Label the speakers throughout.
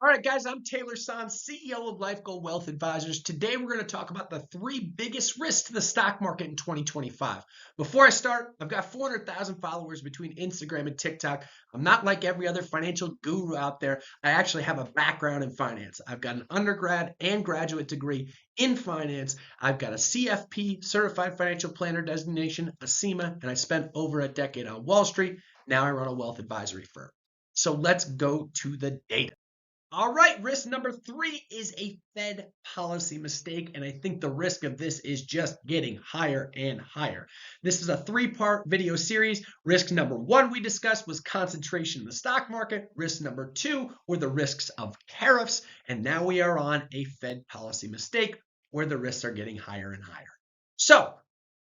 Speaker 1: All right, guys, I'm Taylor Sanz, CEO of Life Goal Wealth Advisors. Today, we're going to talk about the three biggest risks to the stock market in 2025. Before I start, I've got 400,000 followers between Instagram and TikTok. I'm not like every other financial guru out there. I actually have a background in finance. I've got an undergrad and graduate degree in finance. I've got a CFP, Certified Financial Planner designation, a CIMA, and I spent over a decade on Wall Street. Now I run a wealth advisory firm. So let's go to the data. All right, risk number three is a Fed policy mistake, and I think the risk of this is just getting higher and higher. This is a three-part video series. Risk number one we discussed was concentration in the stock market. Risk number two were the risks of tariffs, and now we are on a Fed policy mistake where the risks are getting higher and higher. So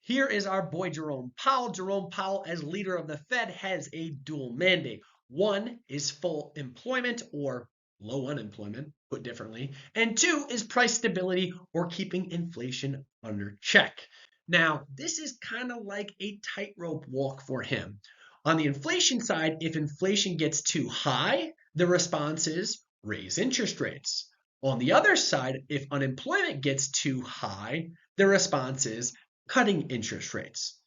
Speaker 1: here is our boy Jerome Powell. Jerome Powell, as leader of the Fed, has a dual mandate. One is full employment or low unemployment, put differently, and two is price stability or keeping inflation under check. Now, this is kind of like a tightrope walk for him. On the inflation side, if inflation gets too high, the response is raise interest rates. On the other side, if unemployment gets too high, the response is cutting interest rates.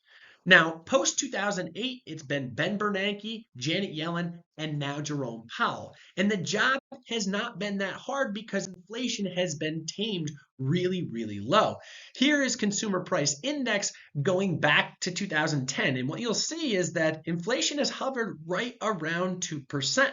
Speaker 1: Now, post 2008, it's been Ben Bernanke, Janet Yellen, and now Jerome Powell. And the job has not been that hard because inflation has been tamed really, really low. Here is consumer price index going back to 2010. And what you'll see is that inflation has hovered right around 2%.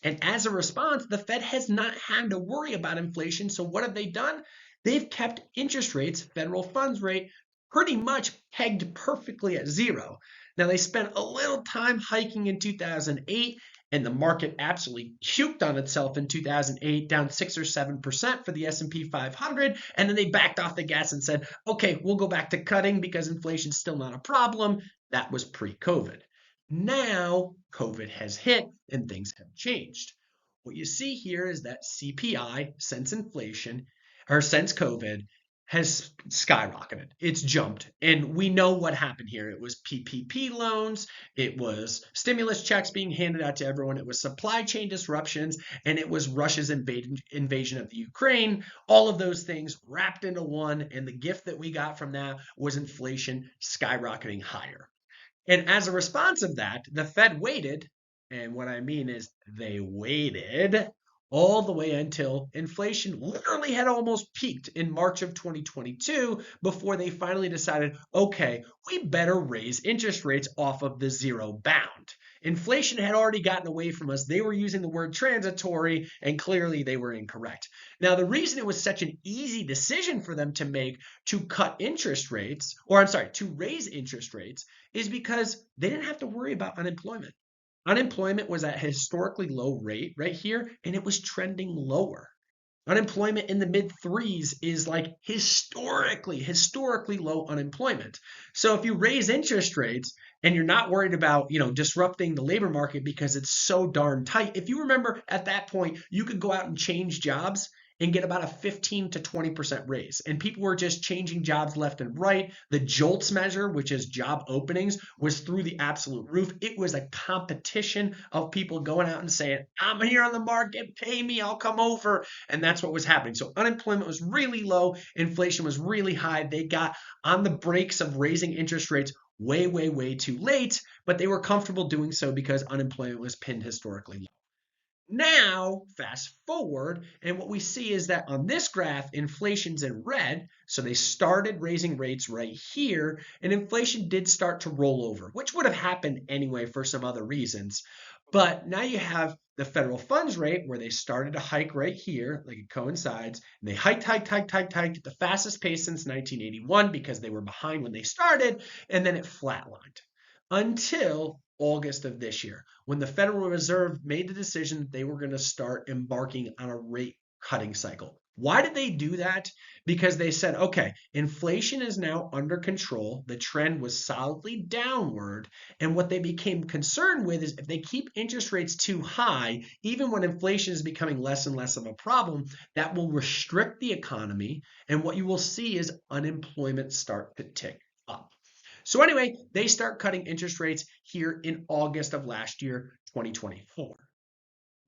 Speaker 1: And as a response, the Fed has not had to worry about inflation. So what have they done? They've kept interest rates, federal funds rate, pretty much pegged perfectly at zero. Now, they spent a little time hiking in 2008, and the market absolutely puked on itself in 2008, down 6 or 7% for the S&P 500, and then they backed off the gas and said, okay, we'll go back to cutting because inflation's still not a problem. That was pre-COVID. Now, COVID has hit and things have changed. What you see here is that CPI, since inflation, or since COVID, has skyrocketed. It's jumped. And we know what happened here. It was PPP loans, it was stimulus checks being handed out to everyone, it was supply chain disruptions, and it was Russia's invasion of the Ukraine. All of those things wrapped into one. And the gift that we got from that was inflation skyrocketing higher. And as a response of that, the Fed waited, and what I mean is they waited all the way until inflation literally had almost peaked in March of 2022 before they finally decided, okay, we better raise interest rates off of the zero bound. Inflation had already gotten away from us. They were using the word transitory, and clearly they were incorrect. Now, the reason it was such an easy decision for them to make to cut interest rates, or I'm sorry, to raise interest rates, is because they didn't have to worry about unemployment. Unemployment was at a historically low rate right here, and it was trending lower. Unemployment in the mid threes is like historically low unemployment. So if you raise interest rates and you're not worried about, disrupting the labor market because it's so darn tight. If you remember at that point, you could go out and change jobs and get about a 15 to 20% raise. And people were just changing jobs left and right. The JOLTS measure, which is job openings, was through the absolute roof. It was a competition of people going out and saying, I'm here on the market, pay me, I'll come over. And that's what was happening. So unemployment was really low, inflation was really high. They got on the brakes of raising interest rates way, way, way too late, but they were comfortable doing so because unemployment was pinned historically low. Now, fast forward, and what we see is that on this graph, inflation's in red. So they started raising rates right here, and inflation did start to roll over, which would have happened anyway for some other reasons. But now you have the federal funds rate where they started to hike right here, like it coincides, and they hiked at the fastest pace since 1981 because they were behind when they started, and then it flatlined until August of this year, when the Federal Reserve made the decision that they were going to start embarking on a rate cutting cycle. Why did they do that? Because they said, okay, inflation is now under control. The trend was solidly downward. And what they became concerned with is if they keep interest rates too high, even when inflation is becoming less and less of a problem, that will restrict the economy. And what you will see is unemployment start to tick up. So anyway, they start cutting interest rates here in August of last year, 2024.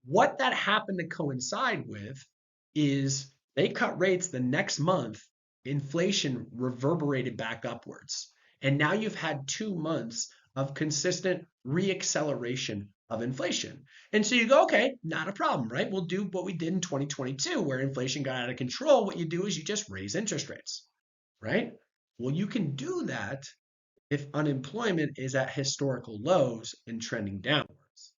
Speaker 1: What that happened to coincide with is they cut rates the next month, inflation reverberated back upwards. And now you've had 2 months of consistent reacceleration of inflation. And so you go, okay, not a problem, right? We'll do what we did in 2022, where inflation got out of control. What you do is you just raise interest rates, right? Well, you can do that if unemployment is at historical lows and trending downwards.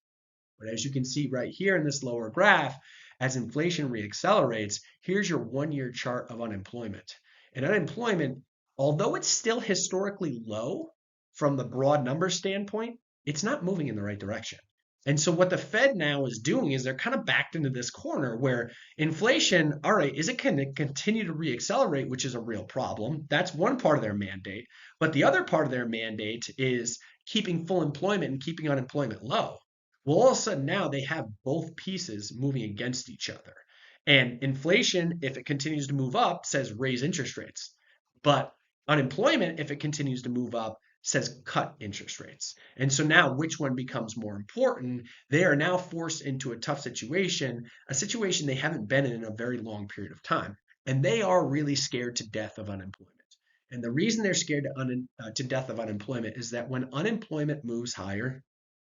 Speaker 1: But as you can see right here in this lower graph, as inflation reaccelerates, here's your 1-year chart of unemployment. And unemployment, although it's still historically low from the broad number standpoint, it's not moving in the right direction. And so what the Fed now is doing is they're kind of backed into this corner where inflation, all right, is it going to continue to reaccelerate, which is a real problem? That's one part of their mandate. But the other part of their mandate is keeping full employment and keeping unemployment low. Well, all of a sudden now they have both pieces moving against each other. And inflation, if it continues to move up, says raise interest rates. But unemployment, if it continues to move up, says cut interest rates. And so now which one becomes more important? They are now forced into a tough situation, a situation they haven't been in a very long period of time. And they are really scared to death of unemployment. And the reason they're scared to death of unemployment is that when unemployment moves higher,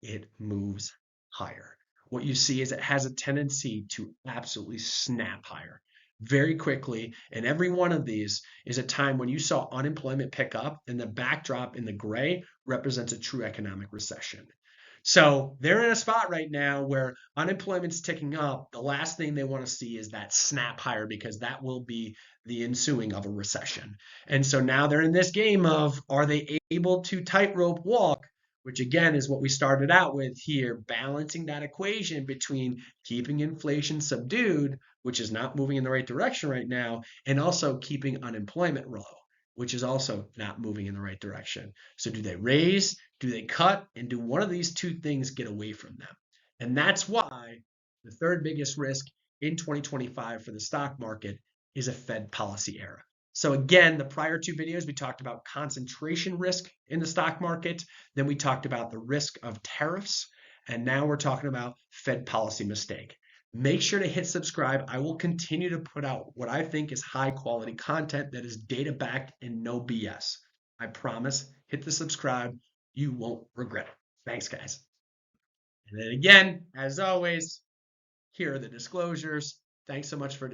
Speaker 1: it moves higher. What you see is it has a tendency to absolutely snap higher very quickly. And every one of these is a time when you saw unemployment pick up, and the backdrop in the gray represents a true economic recession. So they're in a spot right now where unemployment's ticking up. The last thing they want to see is that snap higher, because that will be the ensuing of a recession. And so now they're in this game of, are they able to tightrope walk, which again is what we started out with here, balancing that equation between keeping inflation subdued, which is not moving in the right direction right now, and also keeping unemployment low, which is also not moving in the right direction. So do they raise, do they cut, and do one of these two things get away from them? And that's why the third biggest risk in 2025 for the stock market is a Fed policy era. So again, the prior two videos, we talked about concentration risk in the stock market. Then we talked about the risk of tariffs. And now we're talking about Fed policy mistake. Make sure to hit subscribe. I will continue to put out what I think is high quality content that is data backed and no BS. I promise. Hit the subscribe. You won't regret it. Thanks, guys. And then again, as always, here are the disclosures. Thanks so much for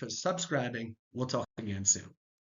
Speaker 1: subscribing. We'll talk again soon.